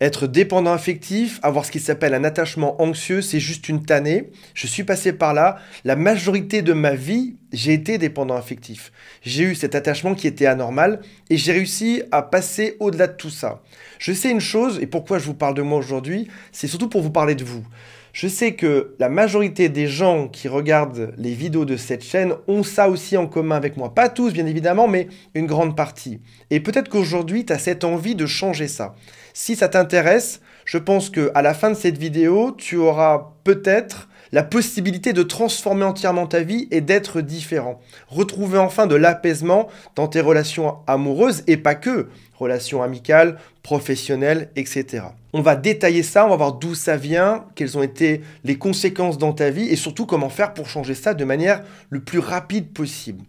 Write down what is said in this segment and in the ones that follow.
Être dépendant affectif, avoir ce qui s'appelle un attachement anxieux, c'est juste une tannée. Je suis passé par là. La majorité de ma vie, j'ai été dépendant affectif. J'ai eu cet attachement qui était anormal et j'ai réussi à passer au-delà de tout ça. Je sais une chose, et pourquoi je vous parle de moi aujourd'hui, c'est surtout pour vous parler de vous. Je sais que la majorité des gens qui regardent les vidéos de cette chaîne ont ça aussi en commun avec moi. Pas tous, bien évidemment, mais une grande partie. Et peut-être qu'aujourd'hui, tu as cette envie de changer ça. Si ça t'intéresse, je pense qu'à la fin de cette vidéo, tu auras peut-être la possibilité de transformer entièrement ta vie et d'être différent. Retrouver enfin de l'apaisement dans tes relations amoureuses et pas que, relations amicales, professionnelles, etc. On va détailler ça, on va voir d'où ça vient, quelles ont été les conséquences dans ta vie et surtout comment faire pour changer ça de manière le plus rapide possible.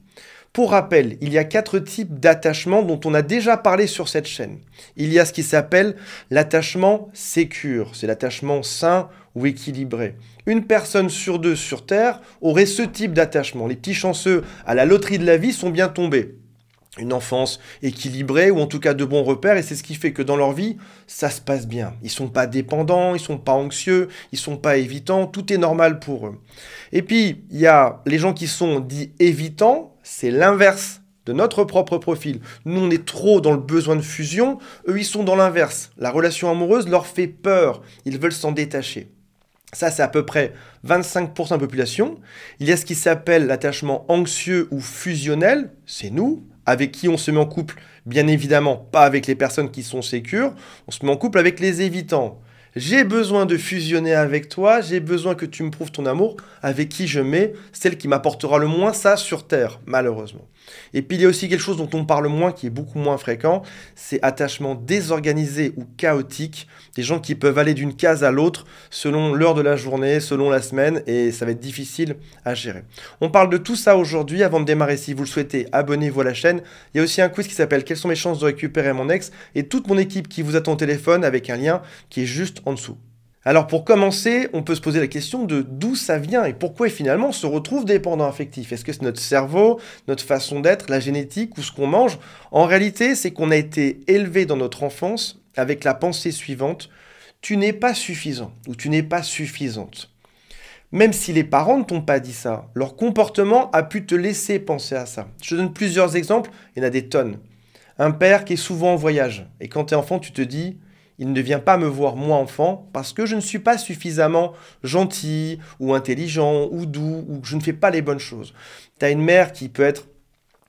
Pour rappel, il y a 4 types d'attachement dont on a déjà parlé sur cette chaîne. Il y a ce qui s'appelle l'attachement sécure, c'est l'attachement sain ou équilibré. Une personne sur 2 sur Terre aurait ce type d'attachement. Les petits chanceux à la loterie de la vie sont bien tombés. Une enfance équilibrée ou en tout cas de bons repères et c'est ce qui fait que dans leur vie, ça se passe bien. Ils sont pas dépendants, ils sont pas anxieux, ils sont pas évitants, tout est normal pour eux. Et puis, il y a les gens qui sont dits évitants, c'est l'inverse de notre propre profil. Nous, on est trop dans le besoin de fusion, eux, ils sont dans l'inverse. La relation amoureuse leur fait peur, ils veulent s'en détacher. Ça, c'est à peu près 25% de la population. Il y a ce qui s'appelle l'attachement anxieux ou fusionnel, c'est nous, avec qui on se met en couple, bien évidemment, pas avec les personnes qui sont sécures, on se met en couple avec les évitants. J'ai besoin de fusionner avec toi, j'ai besoin que tu me prouves ton amour, avec qui je mets celle qui m'apportera le moins ça sur Terre, malheureusement. Et puis il y a aussi quelque chose dont on parle moins, qui est beaucoup moins fréquent, c'est attachement désorganisé ou chaotique, des gens qui peuvent aller d'une case à l'autre selon l'heure de la journée, selon la semaine, et ça va être difficile à gérer. On parle de tout ça aujourd'hui. Avant de démarrer, si vous le souhaitez, abonnez-vous à la chaîne. Il y a aussi un quiz qui s'appelle « Quelles sont mes chances de récupérer mon ex ?» et toute mon équipe qui vous attend au téléphone avec un lien qui est juste en dessous. Alors pour commencer, on peut se poser la question de d'où ça vient et pourquoi finalement on se retrouve dépendant affectif. Est-ce que c'est notre cerveau, notre façon d'être, la génétique ou ce qu'on mange? En réalité, c'est qu'on a été élevé dans notre enfance avec la pensée suivante: tu n'es pas suffisant ou tu n'es pas suffisante. Même si les parents ne t'ont pas dit ça, leur comportement a pu te laisser penser à ça. Je te donne plusieurs exemples, il y en a des tonnes. Un père qui est souvent en voyage et quand tu es enfant, tu te dis: il ne vient pas me voir moi enfant parce que je ne suis pas suffisamment gentil ou intelligent ou doux ou que je ne fais pas les bonnes choses. Tu as une mère qui peut être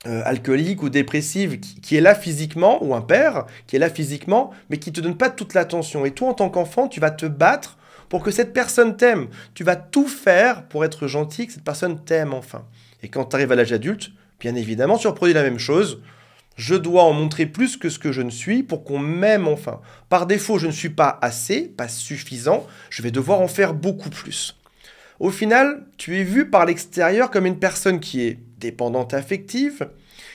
alcoolique ou dépressive qui est là physiquement, ou un père qui est là physiquement mais qui ne te donne pas toute l'attention. Et toi en tant qu'enfant, tu vas te battre pour que cette personne t'aime. Tu vas tout faire pour être gentil, que cette personne t'aime enfin. Et quand tu arrives à l'âge adulte, bien évidemment, tu reproduis la même chose. Je dois en montrer plus que ce que je ne suis pour qu'on m'aime enfin. Par défaut, je ne suis pas assez, pas suffisant, je vais devoir en faire beaucoup plus. Au final, tu es vu par l'extérieur comme une personne qui est dépendante affective,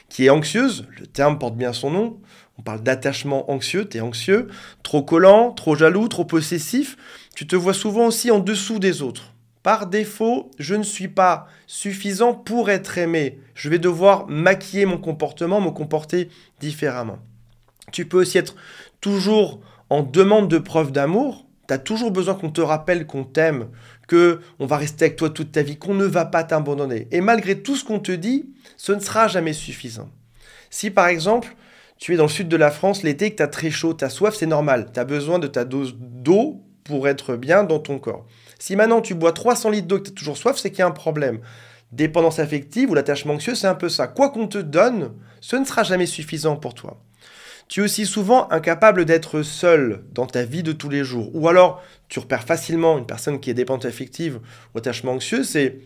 qui est anxieuse, le terme porte bien son nom, on parle d'attachement anxieux, tu es anxieux, trop collant, trop jaloux, trop possessif, tu te vois souvent aussi en dessous des autres. Par défaut, je ne suis pas suffisant pour être aimé. Je vais devoir maquiller mon comportement, me comporter différemment. Tu peux aussi être toujours en demande de preuve d'amour. Tu as toujours besoin qu'on te rappelle qu'on t'aime, qu'on va rester avec toi toute ta vie, qu'on ne va pas t'abandonner. Et malgré tout ce qu'on te dit, ce ne sera jamais suffisant. Si par exemple, tu es dans le sud de la France l'été et que tu as très chaud, tu as soif, c'est normal. Tu as besoin de ta dose d'eau pour être bien dans ton corps. Si maintenant tu bois 300 litres d'eau et que tu as toujours soif, c'est qu'il y a un problème. Dépendance affective ou l'attachement anxieux, c'est un peu ça. Quoi qu'on te donne, ce ne sera jamais suffisant pour toi. Tu es aussi souvent incapable d'être seul dans ta vie de tous les jours. Ou alors, tu repères facilement une personne qui est dépendante affective ou attachement anxieux, c'est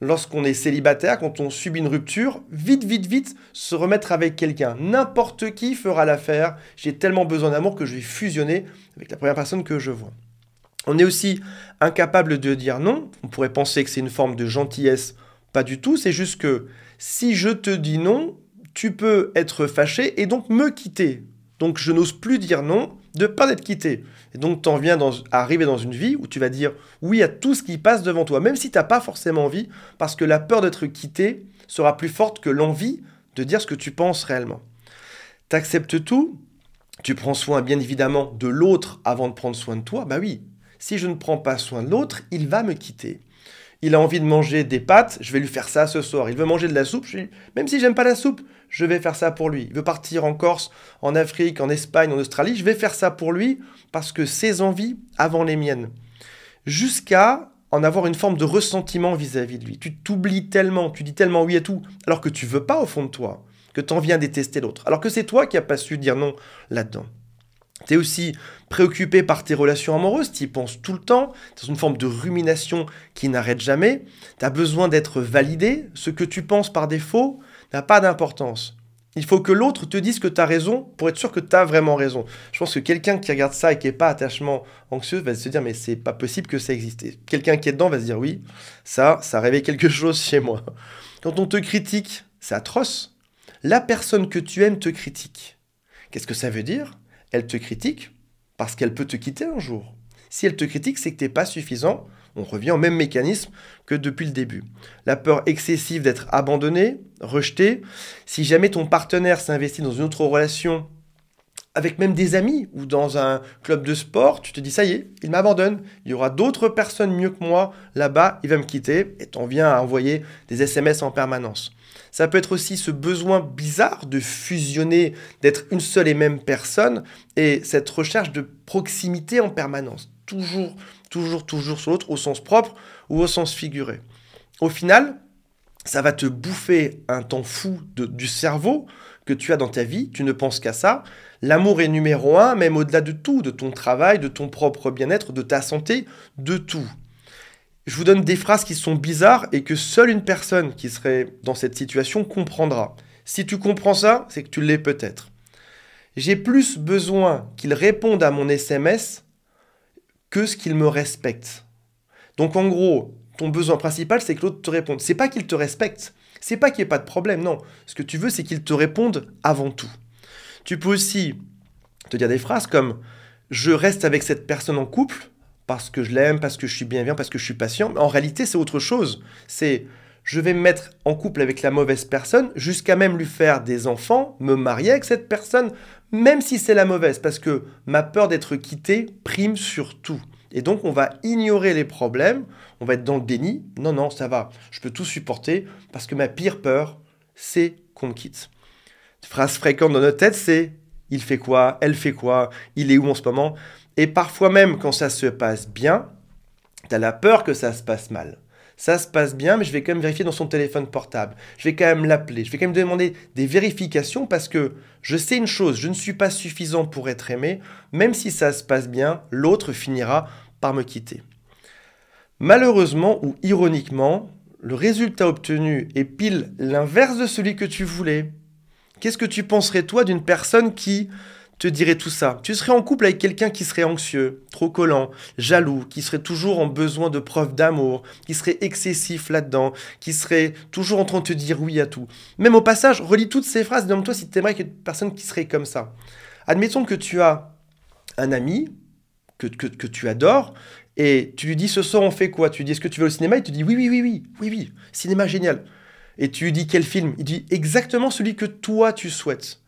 lorsqu'on est célibataire, quand on subit une rupture, vite, se remettre avec quelqu'un. N'importe qui fera l'affaire. J'ai tellement besoin d'amour que je vais fusionner avec la première personne que je vois. On est aussi incapable de dire non. On pourrait penser que c'est une forme de gentillesse. Pas du tout, c'est juste que si je te dis non, tu peux être fâché et donc me quitter. Donc je n'ose plus dire non de peur d'être quitté. Et donc tu en viens à arriver dans une vie où tu vas dire oui à tout ce qui passe devant toi, même si tu n'as pas forcément envie, parce que la peur d'être quitté sera plus forte que l'envie de dire ce que tu penses réellement. Tu acceptes tout. Tu prends soin bien évidemment de l'autre avant de prendre soin de toi. Bah oui, si je ne prends pas soin de l'autre, il va me quitter. Il a envie de manger des pâtes, je vais lui faire ça ce soir. Il veut manger de la soupe, même si j'aime pas la soupe, je vais faire ça pour lui. Il veut partir en Corse, en Afrique, en Espagne, en Australie, je vais faire ça pour lui parce que ses envies avant les miennes. Jusqu'à en avoir une forme de ressentiment vis-à-vis de lui. Tu t'oublies tellement, tu dis tellement oui à tout, alors que tu veux pas au fond de toi, que tu en viens détester l'autre, alors que c'est toi qui n'as pas su dire non là-dedans. Tu es aussi préoccupé par tes relations amoureuses, tu y penses tout le temps, c'est une forme de rumination qui n'arrête jamais, tu as besoin d'être validé, ce que tu penses par défaut n'a pas d'importance. Il faut que l'autre te dise que tu as raison pour être sûr que tu as vraiment raison. Je pense que quelqu'un qui regarde ça et qui n'est pas attachement anxieux va se dire mais c'est pas possible que ça existe. Et quelqu'un qui est dedans va se dire oui, ça réveille quelque chose chez moi. Quand on te critique, c'est atroce. La personne que tu aimes te critique. Qu'est-ce que ça veut dire ? Elle te critique parce qu'elle peut te quitter un jour. Si elle te critique, c'est que tu n'es pas suffisant. On revient au même mécanisme que depuis le début. La peur excessive d'être abandonné, rejeté. Si jamais ton partenaire s'investit dans une autre relation, avec même des amis ou dans un club de sport, tu te dis ça y est, il m'abandonne. Il y aura d'autres personnes mieux que moi là-bas, il va me quitter et t'en viens à envoyer des SMS en permanence. Ça peut être aussi ce besoin bizarre de fusionner, d'être une seule et même personne et cette recherche de proximité en permanence. Toujours sur l'autre, au sens propre ou au sens figuré. Au final, ça va te bouffer un temps fou du cerveau que tu as dans ta vie, tu ne penses qu'à ça. L'amour est numéro un, même au-delà de tout, de ton travail, de ton propre bien-être, de ta santé, de tout. Je vous donne des phrases qui sont bizarres et que seule une personne qui serait dans cette situation comprendra. Si tu comprends ça, c'est que tu l'es peut-être. J'ai plus besoin qu'il réponde à mon SMS que ce qu'il me respecte. Donc en gros, ton besoin principal, c'est que l'autre te réponde. C'est pas qu'il te respecte, c'est pas qu'il n'y ait pas de problème, non. Ce que tu veux, c'est qu'il te réponde avant tout. Tu peux aussi te dire des phrases comme « Je reste avec cette personne en couple parce que je l'aime, parce que je suis bienveillant, parce que je suis patient. » Mais en réalité, c'est autre chose. C'est « Je vais me mettre en couple avec la mauvaise personne jusqu'à même lui faire des enfants, me marier avec cette personne, même si c'est la mauvaise, parce que ma peur d'être quitté prime sur tout. » Et donc, on va ignorer les problèmes, on va être dans le déni. Non, ça va, je peux tout supporter parce que ma pire peur, c'est qu'on me quitte. Une phrase fréquente dans notre tête, c'est « il fait quoi ? Elle fait quoi ? Il est où en ce moment ?» Et parfois même, quand ça se passe bien, tu as la peur que ça se passe mal. Ça se passe bien, mais je vais quand même vérifier dans son téléphone portable. Je vais quand même l'appeler. Je vais quand même demander des vérifications parce que je sais une chose, je ne suis pas suffisant pour être aimé. Même si ça se passe bien, l'autre finira par me quitter. Malheureusement ou ironiquement, le résultat obtenu est pile l'inverse de celui que tu voulais. Qu'est-ce que tu penserais toi d'une personne qui te dirait tout ça? Tu serais en couple avec quelqu'un qui serait anxieux, trop collant, jaloux, qui serait toujours en besoin de preuves d'amour, qui serait excessif là-dedans, qui serait toujours en train de te dire oui à tout. Même au passage, relis toutes ces phrases et demande-toi si tu aimerais qu'il y ait une personne qui serait comme ça. Admettons que tu as un ami que tu adores et tu lui dis ce soir on fait quoi? Tu lui dis est-ce que tu vas au cinéma? Il te dit oui, cinéma génial. Et tu lui dis quel film? Il dit exactement celui que toi tu souhaites.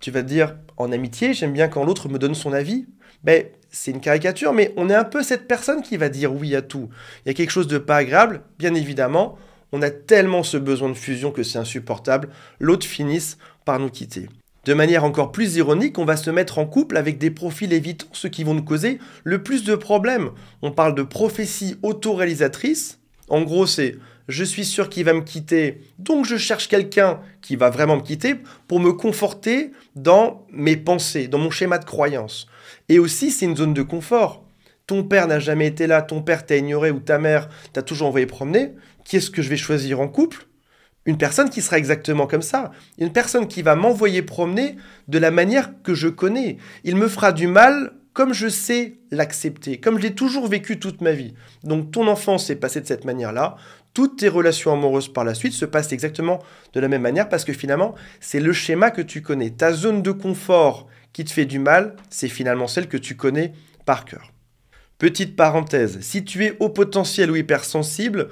Tu vas te dire, en amitié, j'aime bien quand l'autre me donne son avis. Ben, c'est une caricature, mais on est un peu cette personne qui va dire oui à tout. Il y a quelque chose de pas agréable, bien évidemment. On a tellement ce besoin de fusion que c'est insupportable. L'autre finisse par nous quitter. De manière encore plus ironique, on va se mettre en couple avec des profils évitants, ceux qui vont nous causer le plus de problèmes. On parle de prophétie autoréalisatrice. En gros, c'est je suis sûr qu'il va me quitter, donc je cherche quelqu'un qui va vraiment me quitter pour me conforter dans mes pensées, dans mon schéma de croyance. Et aussi, c'est une zone de confort. Ton père n'a jamais été là, ton père t'a ignoré ou ta mère t'a toujours envoyé promener. Qui est-ce que je vais choisir en couple? Une personne qui sera exactement comme ça. Une personne qui va m'envoyer promener de la manière que je connais. Il me fera du mal comme je sais l'accepter, comme je l'ai toujours vécu toute ma vie. Donc ton enfance s'est passée de cette manière-là. Toutes tes relations amoureuses par la suite se passent exactement de la même manière parce que finalement, c'est le schéma que tu connais. Ta zone de confort qui te fait du mal, c'est finalement celle que tu connais par cœur. Petite parenthèse, si tu es haut potentiel ou hypersensible,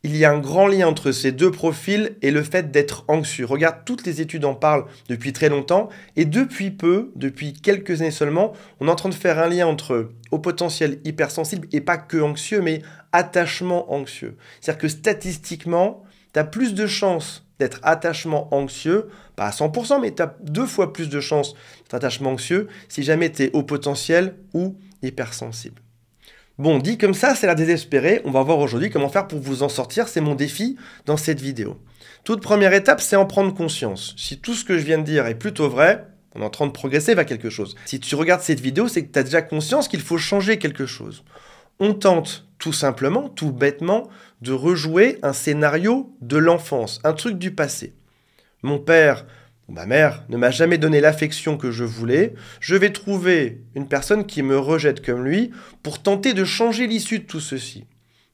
Il y a un grand lien entre ces deux profils et le fait d'être anxieux. Regarde, toutes les études en parlent depuis très longtemps et depuis peu, depuis quelques années seulement, on est en train de faire un lien entre haut potentiel hypersensible et pas que anxieux, mais attachement anxieux. C'est-à-dire que statistiquement, tu as plus de chances d'être attachement anxieux, pas à 100%, mais tu as 2 fois plus de chances d'être attachement anxieux si jamais tu es haut potentiel ou hypersensible. Bon, dit comme ça, c'est l'air désespéré. On va voir aujourd'hui comment faire pour vous en sortir. C'est mon défi dans cette vidéo. Toute première étape, c'est en prendre conscience. Si tout ce que je viens de dire est plutôt vrai, on est en train de progresser vers quelque chose. Si tu regardes cette vidéo, c'est que tu as déjà conscience qu'il faut changer quelque chose. On tente tout simplement, tout bêtement, de rejouer un scénario de l'enfance, un truc du passé. Mon père ou ma mère ne m'a jamais donné l'affection que je voulais, je vais trouver une personne qui me rejette comme lui pour tenter de changer l'issue de tout ceci.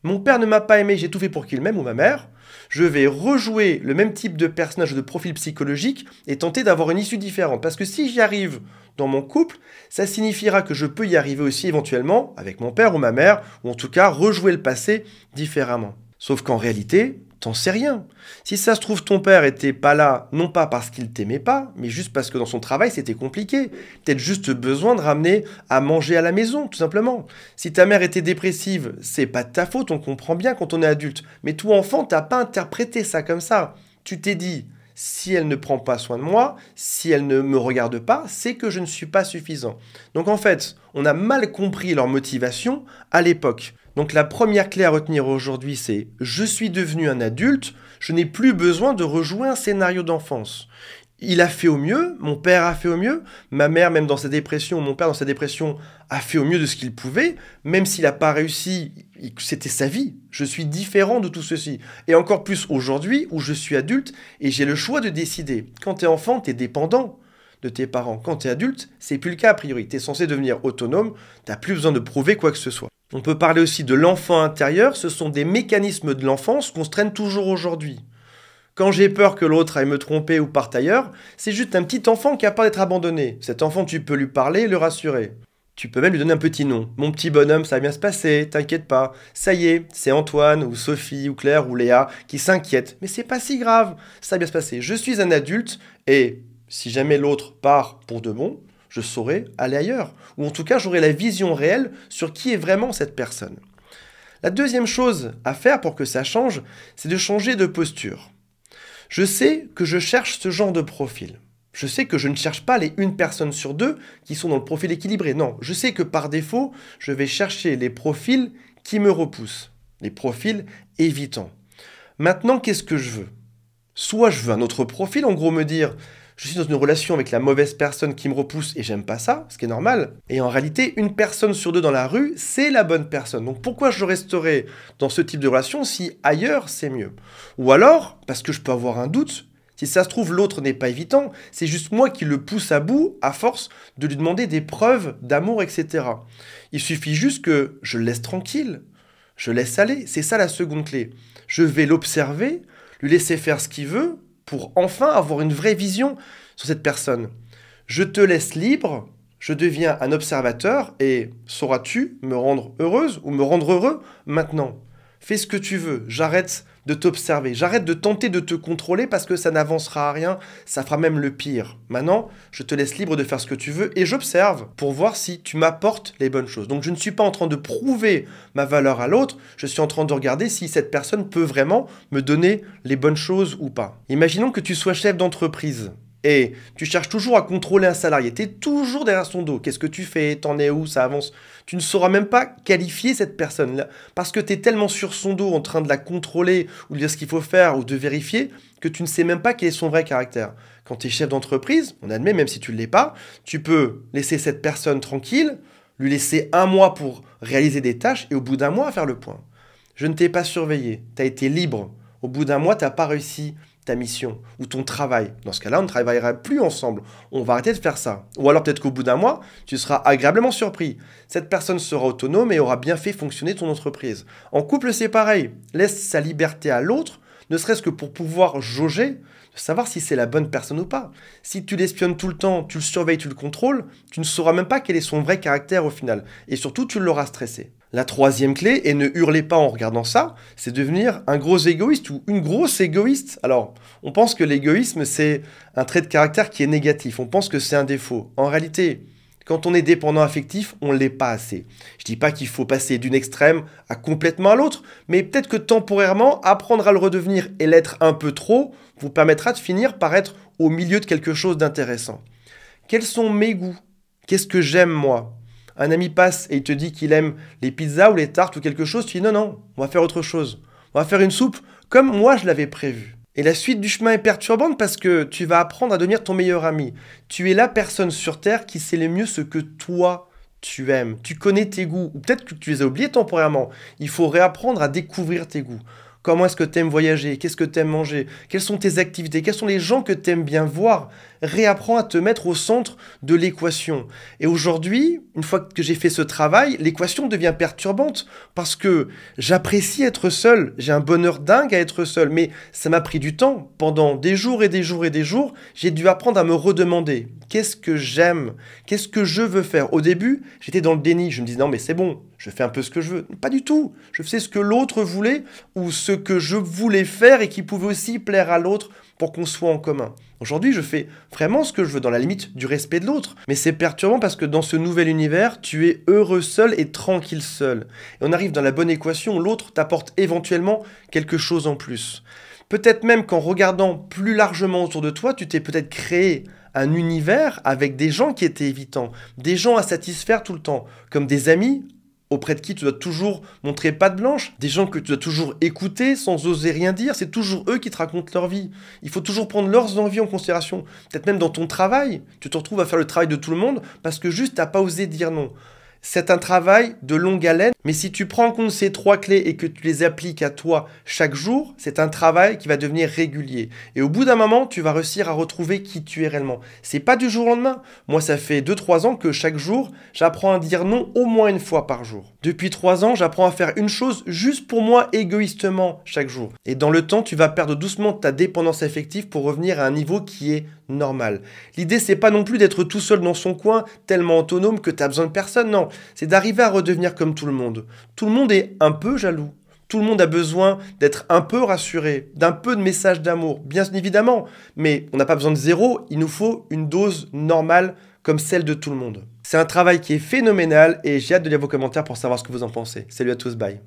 Mon père ne m'a pas aimé, j'ai tout fait pour qu'il m'aime, ou ma mère. Je vais rejouer le même type de personnage, de profil psychologique et tenter d'avoir une issue différente. Parce que si j'y arrive dans mon couple, ça signifiera que je peux y arriver aussi éventuellement avec mon père ou ma mère, ou en tout cas rejouer le passé différemment. Sauf qu'en réalité, t'en sais rien. Si ça se trouve, ton père était pas là, non pas parce qu'il t'aimait pas, mais juste parce que dans son travail, c'était compliqué. Peut-être juste besoin de ramener à manger à la maison, tout simplement. Si ta mère était dépressive, c'est pas de ta faute, on comprend bien quand on est adulte. Mais toi, enfant, t'as pas interprété ça comme ça. Tu t'es dit, si elle ne prend pas soin de moi, si elle ne me regarde pas, c'est que je ne suis pas suffisant. Donc en fait, on a mal compris leur motivation à l'époque. Donc la première clé à retenir aujourd'hui, c'est « Je suis devenu un adulte, je n'ai plus besoin de rejouer un scénario d'enfance. » Il a fait au mieux, mon père a fait au mieux, ma mère, même dans sa dépression, mon père dans sa dépression, a fait au mieux de ce qu'il pouvait, même s'il n'a pas réussi, c'était sa vie. Je suis différent de tout ceci. Et encore plus aujourd'hui, où je suis adulte, et j'ai le choix de décider. Quand tu es enfant, tu es dépendant de tes parents. Quand tu es adulte, c'est plus le cas a priori. Tu es censé devenir autonome, tu n'as plus besoin de prouver quoi que ce soit. On peut parler aussi de l'enfant intérieur, ce sont des mécanismes de l'enfance qu'on se traîne toujours aujourd'hui. Quand j'ai peur que l'autre aille me tromper ou parte ailleurs, c'est juste un petit enfant qui a peur d'être abandonné. Cet enfant, tu peux lui parler et le rassurer. Tu peux même lui donner un petit nom. Mon petit bonhomme, ça va bien se passer, t'inquiète pas. Ça y est, c'est Antoine ou Sophie ou Claire ou Léa qui s'inquiètent. Mais c'est pas si grave, ça va bien se passer. Je suis un adulte et si jamais l'autre part pour de bon, je saurai aller ailleurs. Ou en tout cas, j'aurai la vision réelle sur qui est vraiment cette personne. La deuxième chose à faire pour que ça change, c'est de changer de posture. Je sais que je cherche ce genre de profil. Je sais que je ne cherche pas les 1 personne sur 2 qui sont dans le profil équilibré. Non, je sais que par défaut, je vais chercher les profils qui me repoussent. Les profils évitants. Maintenant, qu'est-ce que je veux? Soit je veux un autre profil, en gros me dire... Je suis dans une relation avec la mauvaise personne qui me repousse et j'aime pas ça, ce qui est normal. Et en réalité, 1 personne sur 2 dans la rue, c'est la bonne personne. Donc pourquoi je resterai dans ce type de relation si ailleurs c'est mieux? Ou alors, parce que je peux avoir un doute, si ça se trouve l'autre n'est pas évitant, c'est juste moi qui le pousse à bout à force de lui demander des preuves d'amour, etc. Il suffit juste que je le laisse tranquille, je laisse aller. C'est ça la seconde clé. Je vais l'observer, lui laisser faire ce qu'il veut, pour enfin avoir une vraie vision sur cette personne. Je te laisse libre, je deviens un observateur et sauras-tu me rendre heureuse ou me rendre heureux maintenant? Fais ce que tu veux, j'arrête de t'observer, j'arrête de tenter de te contrôler parce que ça n'avancera à rien, ça fera même le pire. Maintenant, je te laisse libre de faire ce que tu veux et j'observe pour voir si tu m'apportes les bonnes choses. Donc je ne suis pas en train de prouver ma valeur à l'autre, je suis en train de regarder si cette personne peut vraiment me donner les bonnes choses ou pas. Imaginons que tu sois chef d'entreprise. Et tu cherches toujours à contrôler un salarié, tu es toujours derrière son dos. Qu'est-ce que tu fais? T'en es où? Ça avance? Tu ne sauras même pas qualifier cette personne-là parce que tu es tellement sur son dos en train de la contrôler ou de dire ce qu'il faut faire ou de vérifier que tu ne sais même pas quel est son vrai caractère. Quand tu es chef d'entreprise, on admet même si tu ne l'es pas, tu peux laisser cette personne tranquille, lui laisser 1 mois pour réaliser des tâches et au bout d'1 mois faire le point. Je ne t'ai pas surveillé, tu as été libre. Au bout d'1 mois, tu n'as pas réussi ta mission ou ton travail. Dans ce cas-là, on ne travaillera plus ensemble. On va arrêter de faire ça. Ou alors peut-être qu'au bout d'1 mois, tu seras agréablement surpris. Cette personne sera autonome et aura bien fait fonctionner ton entreprise. En couple, c'est pareil. Laisse sa liberté à l'autre, ne serait-ce que pour pouvoir jauger, savoir si c'est la bonne personne ou pas. Si tu l'espionnes tout le temps, tu le surveilles, tu le contrôles, tu ne sauras même pas quel est son vrai caractère au final. Et surtout, tu l'auras stressé. La troisième clé, et ne hurlez pas en regardant ça, c'est devenir un gros égoïste ou une grosse égoïste. Alors, on pense que l'égoïsme, c'est un trait de caractère qui est négatif. On pense que c'est un défaut. En réalité, quand on est dépendant affectif, on ne l'est pas assez. Je dis pas qu'il faut passer d'une extrême à complètement à l'autre, mais peut-être que temporairement, apprendre à le redevenir et l'être un peu trop vous permettra de finir par être au milieu de quelque chose d'intéressant. Quels sont mes goûts? Qu'est-ce que j'aime moi? Un ami passe et il te dit qu'il aime les pizzas ou les tartes ou quelque chose, tu dis non, non, on va faire autre chose. On va faire une soupe comme moi je l'avais prévu. Et la suite du chemin est perturbante parce que tu vas apprendre à devenir ton meilleur ami. Tu es la personne sur Terre qui sait le mieux ce que toi tu aimes. Tu connais tes goûts, ou peut-être que tu les as oubliés temporairement. Il faut réapprendre à découvrir tes goûts. Comment est-ce que tu aimes voyager? Qu'est-ce que tu aimes manger? Quelles sont tes activités? Quels sont les gens que tu aimes bien voir? Réapprends à te mettre au centre de l'équation. Et aujourd'hui, une fois que j'ai fait ce travail, l'équation devient perturbante parce que j'apprécie être seul. J'ai un bonheur dingue à être seul, mais ça m'a pris du temps. Pendant des jours et des jours et des jours, j'ai dû apprendre à me redemander qu'est-ce que j'aime? Qu'est-ce que je veux faire? Au début, j'étais dans le déni. Je me disais non, mais c'est bon, je fais un peu ce que je veux. Pas du tout. Je faisais ce que l'autre voulait ou ce que je voulais faire et qui pouvait aussi plaire à l'autre pour qu'on soit en commun. Aujourd'hui, je fais vraiment ce que je veux dans la limite du respect de l'autre. Mais c'est perturbant parce que dans ce nouvel univers, tu es heureux seul et tranquille seul. Et on arrive dans la bonne équation où l'autre t'apporte éventuellement quelque chose en plus. Peut-être même qu'en regardant plus largement autour de toi, tu t'es peut-être créé un univers avec des gens qui étaient évitants, des gens à satisfaire tout le temps, comme des amis auprès de qui tu dois toujours montrer patte blanche, des gens que tu dois toujours écouter sans oser rien dire, c'est toujours eux qui te racontent leur vie. Il faut toujours prendre leurs envies en considération. Peut-être même dans ton travail, tu te retrouves à faire le travail de tout le monde parce que juste t'as pas osé dire non. C'est un travail de longue haleine, mais si tu prends en compte ces trois clés et que tu les appliques à toi chaque jour, c'est un travail qui va devenir régulier. Et au bout d'un moment, tu vas réussir à retrouver qui tu es réellement. C'est pas du jour au lendemain. Moi, ça fait 2-3 ans que chaque jour, j'apprends à dire non au moins une fois par jour. Depuis 3 ans, j'apprends à faire une chose juste pour moi égoïstement chaque jour. Et dans le temps, tu vas perdre doucement ta dépendance affective pour revenir à un niveau qui est normal. L'idée, c'est pas non plus d'être tout seul dans son coin, tellement autonome que tu as besoin de personne, non. C'est d'arriver à redevenir comme tout le monde. Tout le monde est un peu jaloux. Tout le monde a besoin d'être un peu rassuré, d'un peu de message d'amour, bien évidemment. Mais on n'a pas besoin de zéro, il nous faut une dose normale comme celle de tout le monde. C'est un travail qui est phénoménal et j'ai hâte de lire vos commentaires pour savoir ce que vous en pensez. Salut à tous, bye.